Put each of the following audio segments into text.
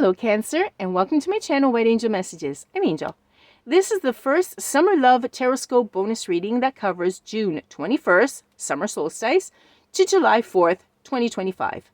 Hello Cancer, and welcome to my channel White Angel Messages. I'm Angel. This is the first Summer Love Tarotscope bonus reading that covers June 21st, summer solstice, to July 4th, 2025.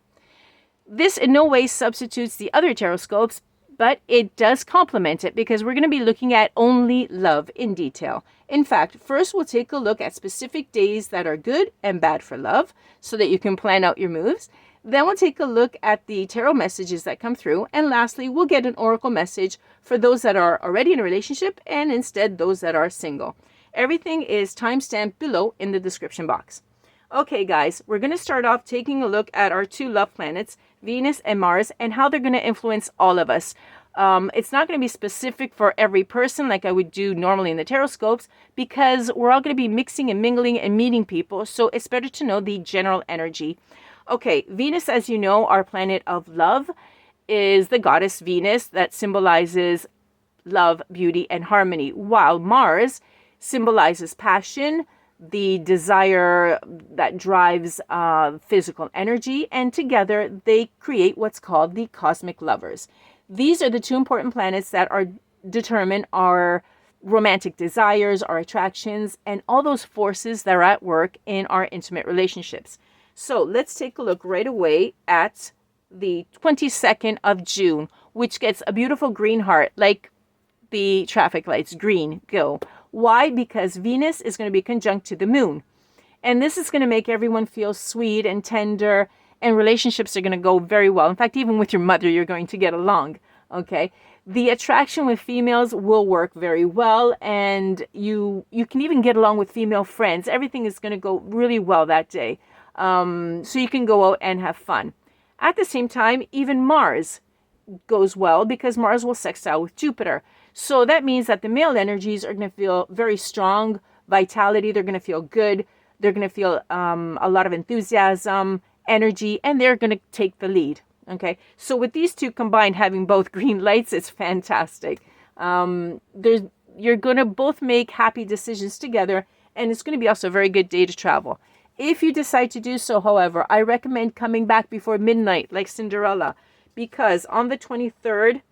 This in no way substitutes the other Tarotscopes, but it does complement it because we're going to be looking at only love in detail. In fact, first we'll take a look at specific days that are good and bad for love so that you can plan out your moves. Then we'll take a look at the tarot messages that come through. And lastly, we'll get an oracle message for those that are already in a relationship and instead those that are single. Everything is timestamped below in the description box. Okay, guys, we're going to start off taking a look at our two love planets, Venus and Mars, and how they're going to influence all of us. It's not going to be specific for every person like I would do normally in the Tarotscopes because we're all going to be mixing and mingling and meeting people. So it's better to know the general energy. Okay, Venus, as you know, our planet of love, is the goddess Venus that symbolizes love, beauty, and harmony, while Mars symbolizes passion, the desire that drives physical energy, and together they create what's called the cosmic lovers. These are the two important planets that determine our romantic desires, our attractions, and all those forces that are at work in our intimate relationships. So let's take a look right away at the 22nd of June, which gets a beautiful green heart, like the traffic lights, green, go. Why? Because Venus is going to be conjunct to the moon. And this is going to make everyone feel sweet and tender, and relationships are going to go very well. In fact, even with your mother, you're going to get along, okay? The attraction with females will work very well, and you can even get along with female friends. Everything is going to go really well that day. So you can go out and have fun. At the same time, even Mars goes well because Mars will sextile with Jupiter. So that means that the male energies are going to feel very strong, vitality. They're going to feel good. They're going to feel a lot of enthusiasm, energy, and they're going to take the lead. Okay. So with these two combined, having both green lights, it's fantastic. You're going to both make happy decisions together, and it's going to be also a very good day to travel. If you decide to do so, however, I recommend coming back before midnight, like Cinderella, because on the 23rd,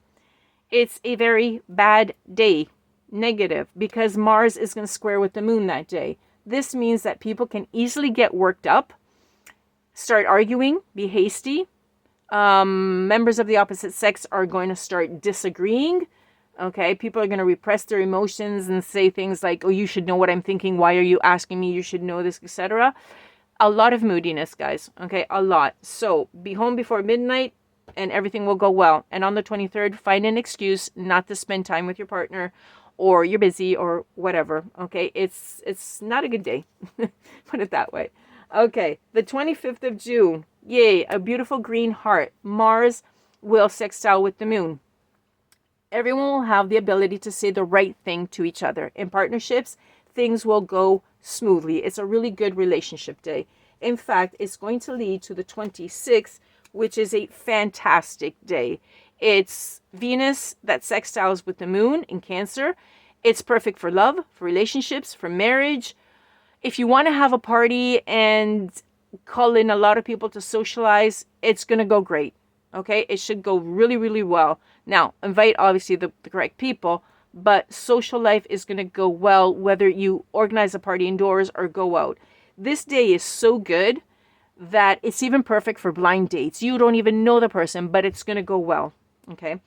it's a very bad day, negative, because Mars is going to square with the moon that day. This means that people can easily get worked up, start arguing, be hasty. Members of the opposite sex are going to start disagreeing. Okay, people are going to repress their emotions and say things like, oh, you should know what I'm thinking. Why are you asking me? You should know this, etc. A lot of moodiness, guys. Okay, a lot. So be home before midnight and everything will go well. And on the 23rd, find an excuse not to spend time with your partner, or you're busy or whatever. Okay, it's not a good day. Put it that way. Okay, the 25th of June. Yay, a beautiful green heart. Mars will sextile with the moon. Everyone will have the ability to say the right thing to each other. In partnerships, things will go smoothly. It's a really good relationship day. In fact, it's going to lead to the 26th, which is a fantastic day. It's Venus that sextiles with the moon in Cancer. It's perfect for love, for relationships, for marriage. If you want to have a party and call in a lot of people to socialize, it's going to go great. Okay, it should go really, really well. Now, invite obviously the correct people, but social life is going to go well whether you organize a party indoors or go out. This day is so good that it's even perfect for blind dates. You don't even know the person, but it's going to go well. Okay,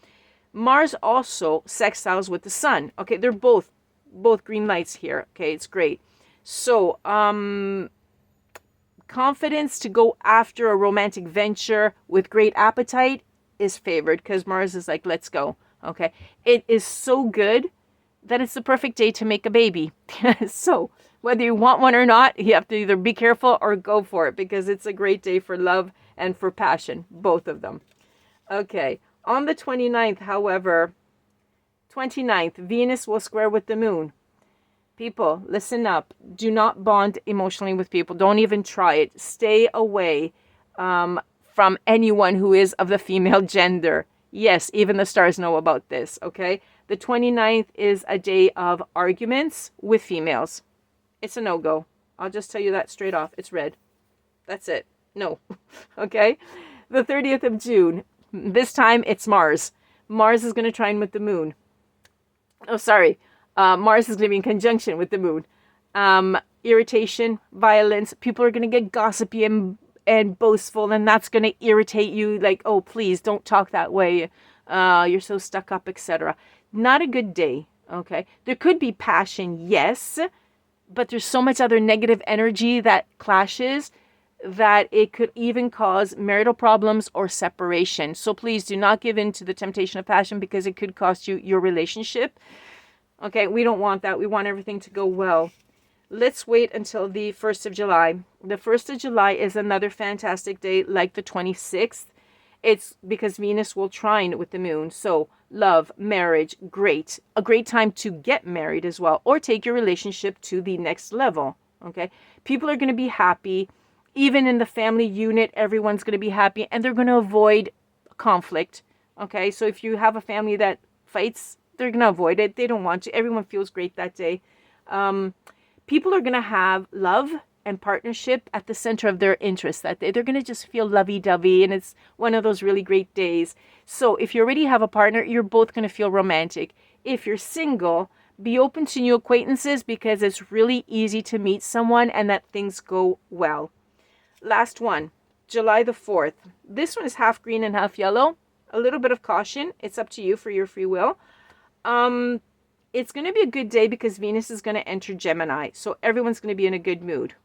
Mars also sextiles with the Sun. Okay, they're both green lights here. Okay, it's great. So, confidence to go after a romantic venture with great appetite is favored because Mars is like, let's go. Okay. It is so good that it's the perfect day to make a baby. So whether you want one or not, you have to either be careful or go for it because it's a great day for love and for passion, both of them. Okay. On the 29th, however, 29th, Venus will square with the moon. People, listen up. Do not bond emotionally with people. Don't even try it. Stay away from anyone who is of the female gender. Yes, even the stars know about this, okay? The 29th is a day of arguments with females. It's a no-go. I'll just tell you that straight off. It's red. That's it. No. Okay? The 30th of June. This time it's Mars. Mars is going to trine with the moon. Oh, sorry. Mars is going to be in conjunction with the moon. Irritation, violence. People are going to get gossipy and boastful, and that's going to irritate you. Like, oh, please don't talk that way. You're so stuck up, etc. Not a good day. Okay. There could be passion, yes, but there's so much other negative energy that clashes that it could even cause marital problems or separation. So please do not give in to the temptation of passion, because it could cost you your relationship. Okay, we don't want that. We want everything to go well. Let's wait until the 1st of July. The 1st of July is another fantastic day, like the 26th. It's because Venus will trine with the moon. So love, marriage, great. A great time to get married as well, or take your relationship to the next level. Okay, people are going to be happy. Even in the family unit, everyone's going to be happy, and they're going to avoid conflict. Okay, so if you have a family that fights, they're going to avoid it. They don't want to. Everyone feels great that day. People are going to have love and partnership at the center of their interests that day. They're going to just feel lovey-dovey, and it's one of those really great days. So if you already have a partner, you're both going to feel romantic. If you're single, be open to new acquaintances, because it's really easy to meet someone and that things go well. Last one, July the 4th. This one is half green and half yellow. A little bit of caution. It's up to you for your free will. It's going to be a good day because Venus is going to enter Gemini. So everyone's going to be in a good mood.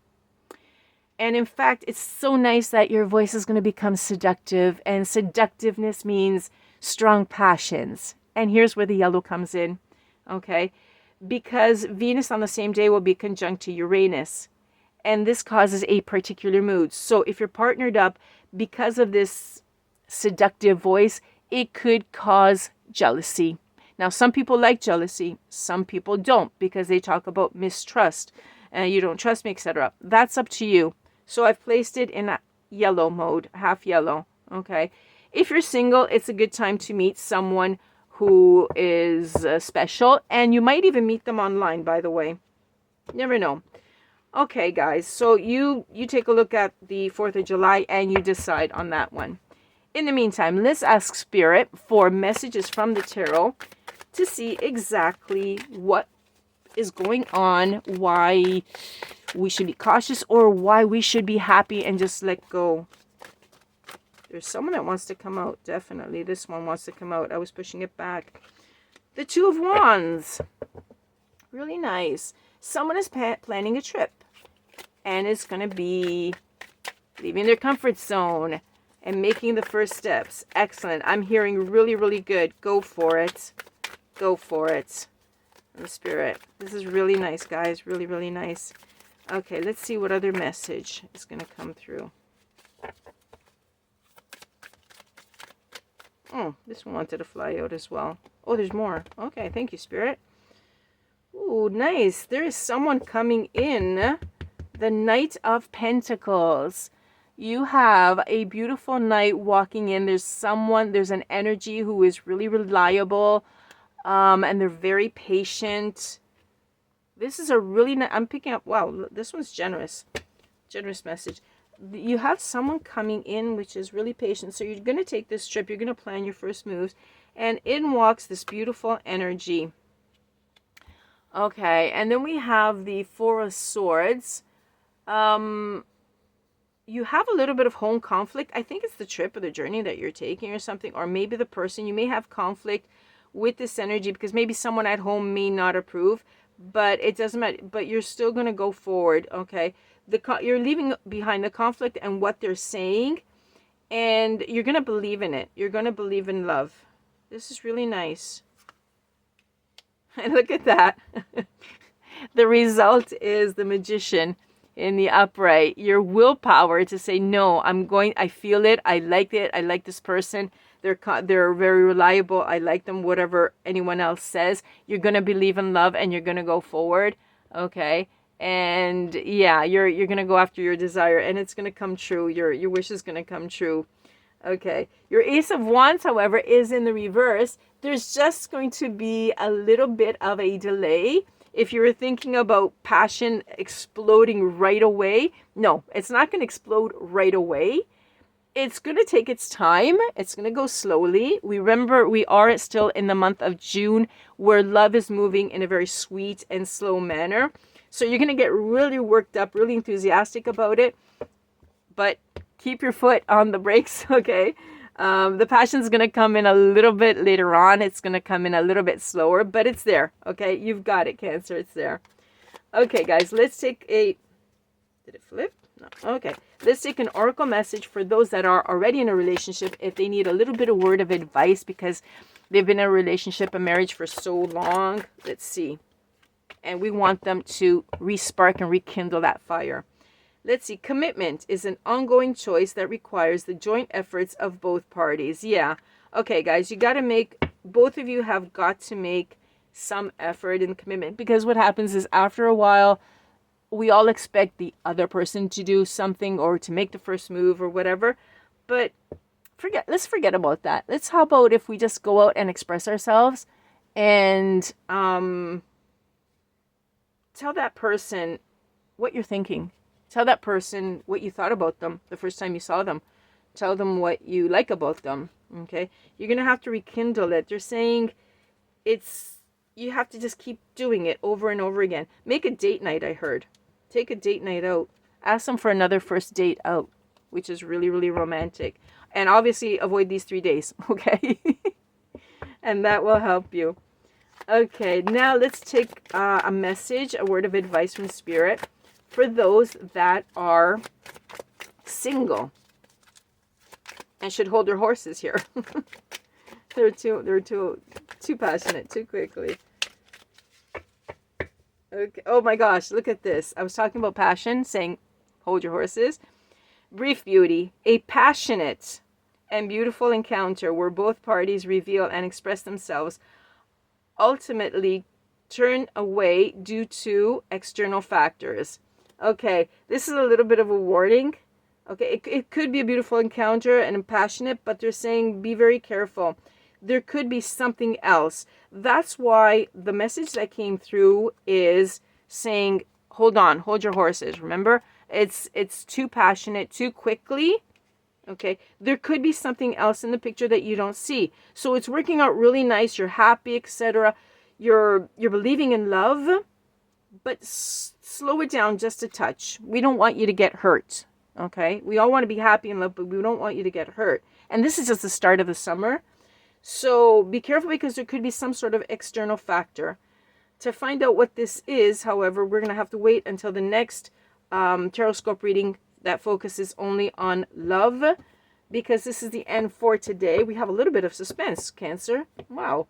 And in fact, it's so nice that your voice is going to become seductive. And seductiveness means strong passions. And here's where the yellow comes in. Okay? Because Venus on the same day will be conjunct to Uranus. And this causes a particular mood. So if you're partnered up, because of this seductive voice, it could cause jealousy. Now, some people like jealousy. Some people don't, because they talk about mistrust. You don't trust me, etc. That's up to you. So I've placed it in a yellow mode, half yellow. Okay. If you're single, it's a good time to meet someone who is special. And you might even meet them online, by the way. Never know. Okay, guys, so you take a look at the 4th of July and you decide on that one. In the meantime, let's ask Spirit for messages from the tarot to see exactly what is going on, why we should be cautious, or why we should be happy and just let go. There's someone that wants to come out, definitely. This one wants to come out. I was pushing it back. The Two of Wands. Really nice. Someone is planning a trip, and it's going to be leaving their comfort zone and making the first steps. Excellent. I'm hearing really, really good. Go for it. Go for it. The Spirit. This is really nice, guys. Really, really nice. Okay, let's see what other message is going to come through. Oh, this one wanted to fly out as well. Oh, there's more. Okay, thank you, Spirit. Ooh, nice. There is someone coming in. The Knight of Pentacles. You have a beautiful knight walking in. There's an energy who is really reliable. And they're very patient. This is a really nice, I'm picking up, wow, this one's generous. Generous message. You have someone coming in which is really patient. So you're going to take this trip. You're going to plan your first moves. And in walks this beautiful energy. Okay, and then we have the Four of Swords. You have a little bit of home conflict. I think it's the trip or the journey that you're taking or something. Or maybe the person. You may have conflict with this energy because maybe someone at home may not approve. But it doesn't matter. But you're still going to go forward, okay? You're leaving behind the conflict and what they're saying. And you're going to believe in it. You're going to believe in love. This is really nice. And look at that. The result is the Magician in the upright. Your willpower to say, no, I feel it. I like this person. They're very reliable. I like them, whatever anyone else says. You're going to believe in love and you're going to go forward. Okay. And yeah, you're going to go after your desire and it's going to come true. Your wish is going to come true. Okay. Your Ace of Wands, however, is in the reverse. There's just going to be a little bit of a delay. If you were thinking about passion exploding right away, no, it's not going to explode right away. it's going to take its time. It's going to go slowly. Remember, we are still in the month of June, where love is moving in a very sweet and slow manner. So you're going to get really worked up, really enthusiastic about it. But keep your foot on the brakes, okay? The passion is going to come in a little bit later on. It's going to come in a little bit slower, but it's there, okay? You've got it, Cancer. It's there. Okay, guys, let's take a... Did it flip? No. Okay. Let's take an oracle message for those that are already in a relationship if they need a little bit of word of advice because they've been in a relationship, a marriage for so long. Let's see. And we want them to re-spark and rekindle that fire. Let's see. Commitment is an ongoing choice that requires the joint efforts of both parties. Yeah. Okay, guys, you got to make, both of you have got to make some effort and commitment, because what happens is after a while, we all expect the other person to do something or to make the first move or whatever. But let's forget about that. How about if we just go out and express ourselves and tell that person what you're thinking. Tell that person what you thought about them the first time you saw them. Tell them what you like about them. Okay? You're going to have to rekindle it. They're saying you have to just keep doing it over and over again. Make a date night, I heard. Take a date night out. Ask them for another first date out, which is really, really romantic. And obviously avoid these 3 days, okay? And that will help you. Okay, now let's take a message, a word of advice from Spirit for those that are single and should hold their horses here. They're too passionate, too quickly. Okay. Oh my gosh, look at this. I was talking about passion, saying hold your horses. Brief beauty, a passionate and beautiful encounter where both parties reveal and express themselves, ultimately turn away due to external factors. Okay, this is a little bit of a warning. Okay, it could be a beautiful encounter and passionate, but they're saying be very careful. There could be something else. That's why the message that came through is saying, hold on, hold your horses. Remember, it's too passionate, too quickly. Okay, there could be something else in the picture that you don't see. So it's working out really nice. You're happy, etc. You're believing in love, but slow it down just a touch. We don't want you to get hurt. Okay, we all want to be happy in love, but we don't want you to get hurt. And this is just the start of the summer. So be careful, because there could be some sort of external factor. To find out what this is, however, we're going to have to wait until the next Tarotscope reading that focuses only on love, because this is the end for today. We have a little bit of suspense, Cancer. Wow.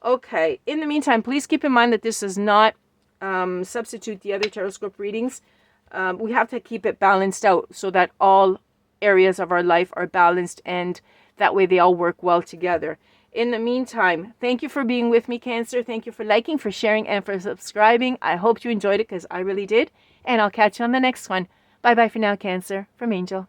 Okay. In the meantime, please keep in mind that this does not substitute the other Tarotscope readings. We have to keep it balanced out so that all areas of our life are balanced, and that way they all work well together. In the meantime, thank you for being with me, Cancer. Thank you for liking, for sharing, and for subscribing. I hope you enjoyed it, because I really did. And I'll catch you on the next one. Bye-bye for now, Cancer. From Angel.